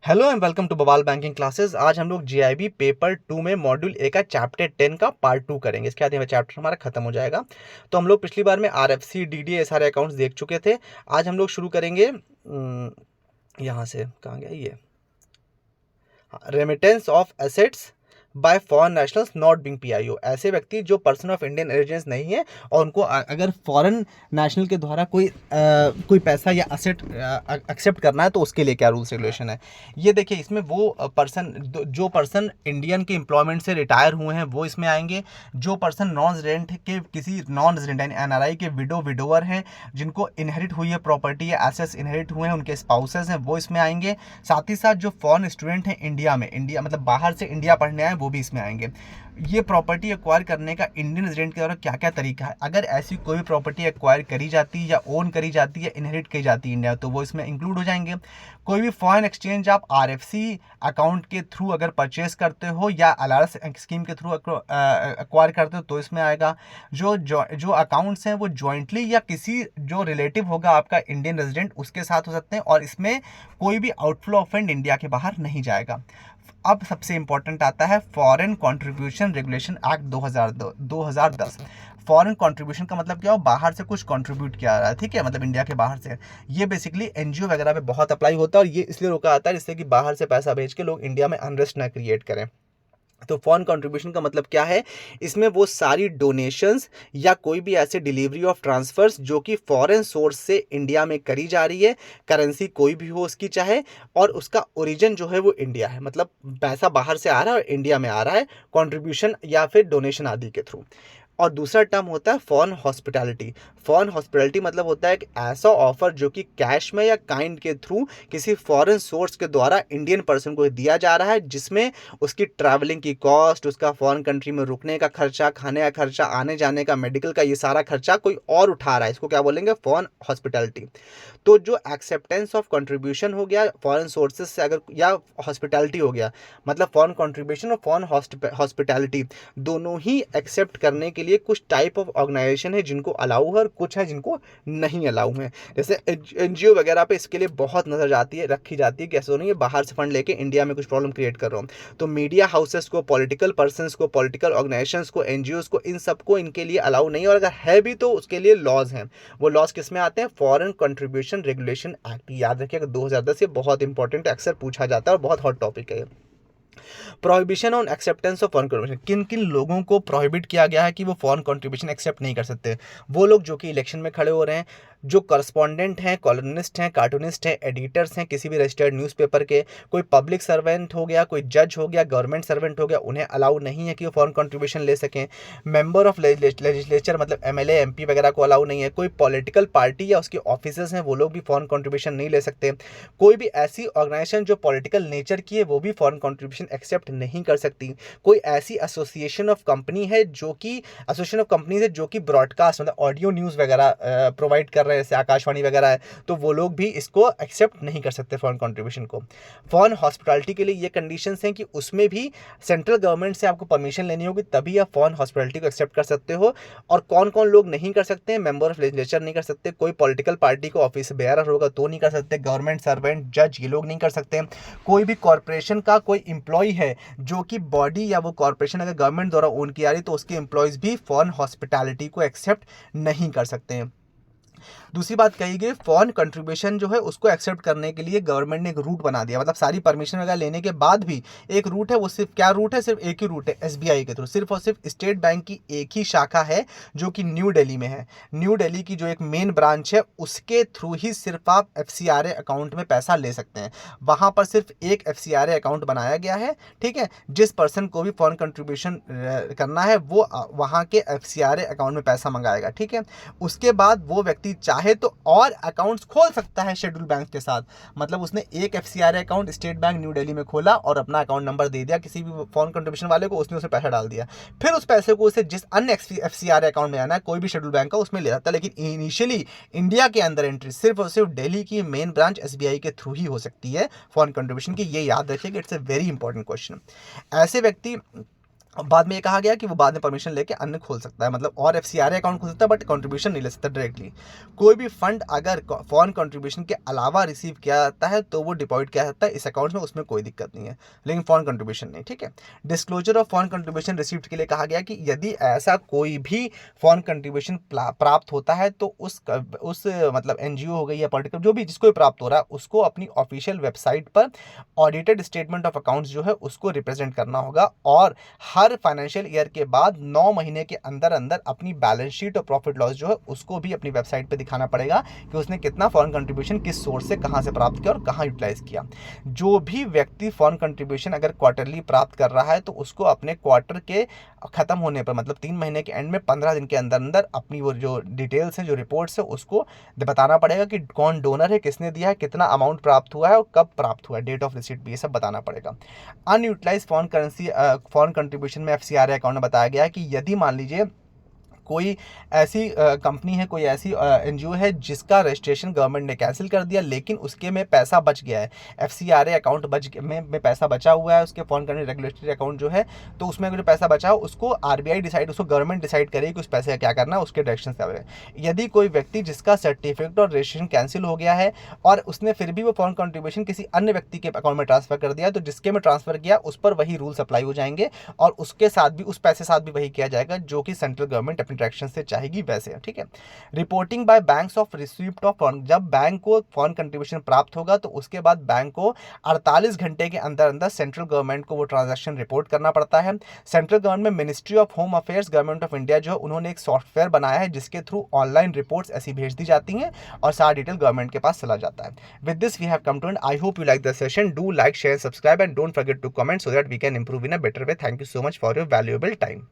Hello and welcome to बवाल banking classes. आज हम लोग जीआईबी पेपर 2 में मॉड्यूल ए का चैप्टर 10 का पार्ट 2 करेंगे। इसके बाद ये चैप्टर हमारा खत्म हो जाएगा। तो हम लोग पिछली बार में आरएफसी डीडीए सारे अकाउंट्स देख चुके थे। आज हम लोग शुरू करेंगे यहाँ से, कहाँ गया ये, remittance of assets bye foreign nationals not being PIO. ऐसे व्यक्ति जो पर्सन ऑफ इंडियन ओरिजिन नहीं है और उनको अगर फॉरेन नेशनल के द्वारा कोई पैसा या असेट एक्सेप्ट करना है तो उसके लिए क्या रूल्स रेगुलेशन है। ये देखिए, इसमें वो पर्सन जो पर्सन इंडियन के एम्प्लॉयमेंट से रिटायर हुए हैं वो इसमें आएंगे। जो पर्सन नॉन रेजिडेंट के किसी नॉन रेजिडेंट यानी एनआरआई के विडोवर हैं, जिनको इनहेरिट हुई है प्रॉपर्टी या एसेट्स इनहेरिट हुए हैं, उनके स्पाउसेस हैं, वो इसमें आएंगे। साथ ही साथ जो फॉरेन स्टूडेंट हैं इंडिया मतलब बाहर से इंडिया पढ़ने आए, वो भी इसमें आएंगे। ये प्रॉपर्टी एक्वायर करने का इंडियन रेजिडेंट के द्वारा क्या क्या तरीका है। अगर ऐसी कोई भी प्रॉपर्टी एक्वायर करी जाती है या ओन करी जाती है, इनहेरिट की जाती है इंडिया, तो वो इसमें इंक्लूड हो जाएंगे। कोई भी फॉरेन एक्सचेंज आप आरएफसी अकाउंट के थ्रू अगर परचेज करते हो या एलआरएस स्कीम के थ्रू एक्वायर करते हो तो इसमें आएगा। जो अकाउंट्स हैं वो जॉइंटली या किसी जो रिलेटिव होगा आपका इंडियन रेजिडेंट उसके साथ हो सकते हैं, और इसमें कोई भी आउटफ्लो ऑफ फंड इंडिया के बाहर नहीं जाएगा। अब सबसे इंपॉर्टेंट आता है foreign contribution regulation act 2010। Foreign contribution का मतलब क्या हो, बाहर से कुछ कंट्रीब्यूट किया रहा है, ठीक है, मतलब इंडिया के बाहर से। ये बेसिकली एनजीओ वगैरह पे बहुत अप्लाई होता है, और ये इसलिए रोका आता है जिससे कि बाहर से पैसा भेज के लोग इंडिया में अनरेस्ट ना क्रिएट करें। तो फॉरेन कंट्रीब्यूशन का मतलब क्या है, इसमें वो सारी डोनेशंस या कोई भी ऐसे डिलीवरी ऑफ ट्रांसफर्स जो कि फॉरेन सोर्स से इंडिया में करी जा रही है, करेंसी कोई भी हो उसकी चाहे, और उसका ओरिजिन जो है वो इंडिया है, मतलब पैसा बाहर से आ रहा है और इंडिया में आ रहा है कंट्रीब्यूशन या फिर डोनेशन आदि के थ्रू। और दूसरा टर्म होता है फॉरेन हॉस्पिटैलिटी। फॉरेन हॉस्पिटैलिटी मतलब होता है एक ऐसा ऑफर जो कि कैश में या काइंड के थ्रू किसी फॉरेन सोर्स के द्वारा इंडियन पर्सन को दिया जा रहा है, जिसमें उसकी ट्रैवलिंग की कॉस्ट, उसका फॉरेन कंट्री में रुकने का खर्चा, खाने का खर्चा, आने जाने का, मेडिकल का, ये सारा खर्चा कोई और उठा रहा है। इसको क्या बोलेंगे, फॉरेन हॉस्पिटैलिटी। तो जो एक्सेप्टेंस ऑफ कंट्रीब्यूशन हो गया फॉरेन सोर्सेज से, अगर या हॉस्पिटैलिटी हो गया, मतलब फॉरेन कंट्रीब्यूशन और फॉरेन हॉस्पिटैलिटी दोनों ही एक्सेप्ट करने के लिए कुछ टाइप ऑफ ऑर्गेनाइजेशन है जिनको अलाउ है और कुछ है जिनको नहीं अलाउ है। जैसे एनजीओ वगैरह पे इसके लिए बहुत नजर जाती है, रखी जाती है कि ऐसा नहीं है बाहर से फंड लेके इंडिया में कुछ प्रॉब्लम क्रिएट कर रहा हूँ। तो मीडिया हाउसेस को, पॉलिटिकल पर्सनस को, पॉलिटिकल ऑर्गेनाइजेशंस को, एनजीओज को, इन सबको इनके लिए अलाउ नहीं है, और अगर है भी तो उसके लिए लॉज हैं। वो लॉज किस में आते हैं, फॉरेन कंट्रीब्यूशन रेगुलेशन एक्ट। याद रखिएगा 2010, ये बहुत इंपॉर्टेंट, अक्सर पूछा जाता है और बहुत हॉट टॉपिक है। Prohibition on acceptance of foreign contribution, किन किन लोगों को प्रोहिबिट किया गया है कि वो फॉरेन कंट्रीब्यूशन एक्सेप्ट नहीं कर सकते। वो लोग जो कि इलेक्शन में खड़े हो रहे हैं, जो करस्पॉन्डेंट हैं, कॉलमनिस्ट हैं, कार्टूनिस्ट हैं, एडिटर्स हैं किसी भी रजिस्टर्ड न्यूज़पेपर के, कोई पब्लिक सर्वेंट हो गया, कोई जज हो गया, गवर्नमेंट सर्वेंट हो गया, उन्हें अलाउ नहीं है कि वो फॉरेन कंट्रीब्यूशन ले सकें। मेंबर ऑफ लेजिस्लेचर मतलब एमएलए एमपी वगैरह को अलाउ नहीं है। कोई पॉलिटिकल पार्टी या उसके ऑफिसर्स हैं वो लोग भी फॉरेन कंट्रीब्यूशन नहीं ले सकते। कोई भी ऐसी ऑर्गेनाइजेशन जो पॉलिटिकल नेचर की है वो भी फॉरेन कंट्रीब्यूशन एक्सेप्ट नहीं कर सकती। कोई ऐसी एसोसिएशन ऑफ कंपनी है जो कि एसोसिएशन ऑफ कंपनीज है जो कि ब्रॉडकास्ट मतलब ऑडियो न्यूज़ वगैरह प्रोवाइड कर रहे हैं, जैसे आकाशवाणी वगैरह है, तो वो लोग भी इसको एक्सेप्ट नहीं कर सकते फॉरेन कंट्रीब्यूशन को। फॉरेन हॉस्पिटैलिटी के लिए ये कंडीशंस हैं कि उसमें भी सेंट्रल गवर्नमेंट से आपको परमिशन लेनी होगी, तभी आप फॉरेन हॉस्पिटैलिटी को एक्सेप्ट कर सकते हो। और कौन कौन लोग नहीं कर सकते हैं, मेंबर ऑफ लेजिस्लेचर नहीं कर सकते, कोई पॉलिटिकल पार्टी को ऑफिस बेयरर होगा तो नहीं कर सकते, गवर्नमेंट सर्वेंट, जज, ये लोग नहीं कर सकते। कोई भी कॉरपोरेशन का कोई इंप्लॉय है जो कि बॉडी या वो कॉरपोरेशन अगर गवर्नमेंट द्वारा ओन किया रही, तो उसके एम्प्लॉयज भी फॉरेन हॉस्पिटैलिटी को एक्सेप्ट नहीं कर सकते हैं। दूसरी बात कही गई, फॉरेन कंट्रीब्यूशन जो है उसको एक्सेप्ट करने के लिए गवर्नमेंट ने एक रूट बना दिया, मतलब सारी परमिशन वगैरह लेने के बाद भी एक रूट है। वो सिर्फ क्या रूट है, सिर्फ एक ही रूट है, एसबीआई के थ्रू। सिर्फ और सिर्फ स्टेट बैंक की एक ही शाखा है जो कि न्यू दिल्ली में है। न्यू दिल्ली की जो एक मेन ब्रांच है उसके थ्रू ही सिर्फ आप एफसीआरए अकाउंट में पैसा ले सकते हैं। वहां पर सिर्फ एक एफसीआरए अकाउंट बनाया गया है, ठीक है। जिस पर्सन को भी फॉरेन कंट्रीब्यूशन करना है वो वहां के एफसीआरए अकाउंट में पैसा मंगाएगा, ठीक है। उसके बाद वो व्यक्ति चाहे तो और अकाउंट्स खोल सकता है शेड्यूल बैंक के साथ। मतलब उसने एक FCRA account state bank new Delhi में खोला और अपना अकाउंट नंबर दे दिया किसी भी फॉरेन कंट्रीब्यूशन वाले को, उसने उसे पैसा डाल दिया। फिर उस पैसे को उसे जिस अन्य एफसीआरए अकाउंट में आना है, कोई भी शेड्यूल बैंक का, उसमें ले जाता है। लेकिन इनिशियली इंडिया के अंदर एंट्री सिर्फ और सिर्फ दिल्ली की मेन ब्रांच एसबीआई के थ्रू ही हो सकती है फॉरेन कंट्रीब्यूशन की। ये याद रखिए कि it's a very important question. ऐसे व्यक्ति बाद में ये कहा गया कि वो बाद में परमिशन लेके अन्य खोल सकता है, मतलब और एफसीआरए अकाउंट खोल सकता है, बट कंट्रीब्यूशन नहीं ले सकता डायरेक्टली। कोई भी फंड अगर फॉरेन कंट्रीब्यूशन के अलावा रिसीव किया जाता है तो वो डिपॉजिट किया जाता है इस अकाउंट में, उसमें कोई दिक्कत नहीं है, लेकिन फॉरेन कंट्रीब्यूशन नहीं। ठीक है। Disclosure of foreign contribution receipt के लिए कहा गया कि यदि ऐसा कोई भी फॉरेन कंट्रीब्यूशन प्राप्त होता है तो उस मतलब एनजीओ हो गई या पर्टिकुलर जो भी जिसको भी प्राप्त हो रहा है उसको अपनी ऑफिशियल वेबसाइट पर ऑडिटेड स्टेटमेंट ऑफ अकाउंट्स जो है उसको रिप्रेजेंट करना होगा, और हर फाइनेंशियल ईयर के बाद 9 महीने के अंदर अंदर अपनी बैलेंस शीट और प्रॉफिट लॉस जो है उसको भी अपनी वेबसाइट पे दिखाना पड़ेगा कि उसने कितना फॉरेन कंट्रीब्यूशन किस सोर्स से कहां से प्राप्त किया और कहां यूटिलाइज किया। जो भी व्यक्ति फॉरेन कंट्रीब्यूशन अगर क्वार्टरली प्राप्त कर रहा है तो उसको अपने क्वार्टर के खत्म होने पर, मतलब 3 महीने के एंड में 15 दिन के अंदर अंदर अपनी वो जो डिटेल्स है, जो रिपोर्ट्स है, उसको बताना पड़ेगा कि कौन डोनर है, किसने दिया है, कितना अमाउंट प्राप्त हुआ है और कब प्राप्त हुआ है, डेट ऑफ रिसीट भी ये सब बताना पड़ेगा। अनयूटिलाइज फॉरेन कंट्रीब्यूशन में एफसीआरए अकाउंट में बताया गया है कि यदि मान लीजिए कोई ऐसी कंपनी है, कोई ऐसी एनजीओ है जिसका रजिस्ट्रेशन गवर्नमेंट ने कैंसिल कर दिया लेकिन उसके में पैसा बच गया है, एफसीआरए अकाउंट में पैसा बचा हुआ है, उसके फॉरेन करंसी रेगुलेटरी अकाउंट जो है, तो उसमें जो पैसा बचा हो उसको आरबीआई डिसाइड, उसको गवर्नमेंट डिसाइड करेगी कि उस पैसे का क्या करना है, उसके डायरेक्शन क्या है। यदि कोई व्यक्ति जिसका सर्टिफिकेट और रजिस्ट्रेशन कैंसिल हो गया है और उसने फिर भी वो फॉरेन कंट्रीब्यूशन किसी अन्य व्यक्ति के अकाउंट में ट्रांसफर कर दिया, तो जिसके में ट्रांसफर किया उस पर वही रूल्स अप्लाई हो जाएंगे और उसके साथ भी, उस पैसे साथ भी वही किया जाएगा जो कि सेंट्रल गवर्नमेंट अपनी डायरेक्शन से चाहेगी वैसे। ठीक है। Reporting bye banks of receipt of foreign, जब बैंक को फॉरेन कंट्रीब्यूशन प्राप्त होगा तो उसके बाद बैंक को 48 घंटे के अंदर अंदर सेंट्रल गवर्नमेंट को वो ट्रांजैक्शन रिपोर्ट करना पड़ता है। Central government ministry of home affairs government of India जो उन्होंने एक सॉफ्टवेयर बनाया है जिसके थ्रू ऑनलाइन रिपोर्ट्स ऐसी भेज दी जाती हैं और सारा डिटेल गवर्नमेंट के पास चला जाता है। With this we have come to end. I hope you like the session. Do like, share, subscribe and don't forget to comment so that we can improve in a better way. Thank you so much for your valuable time.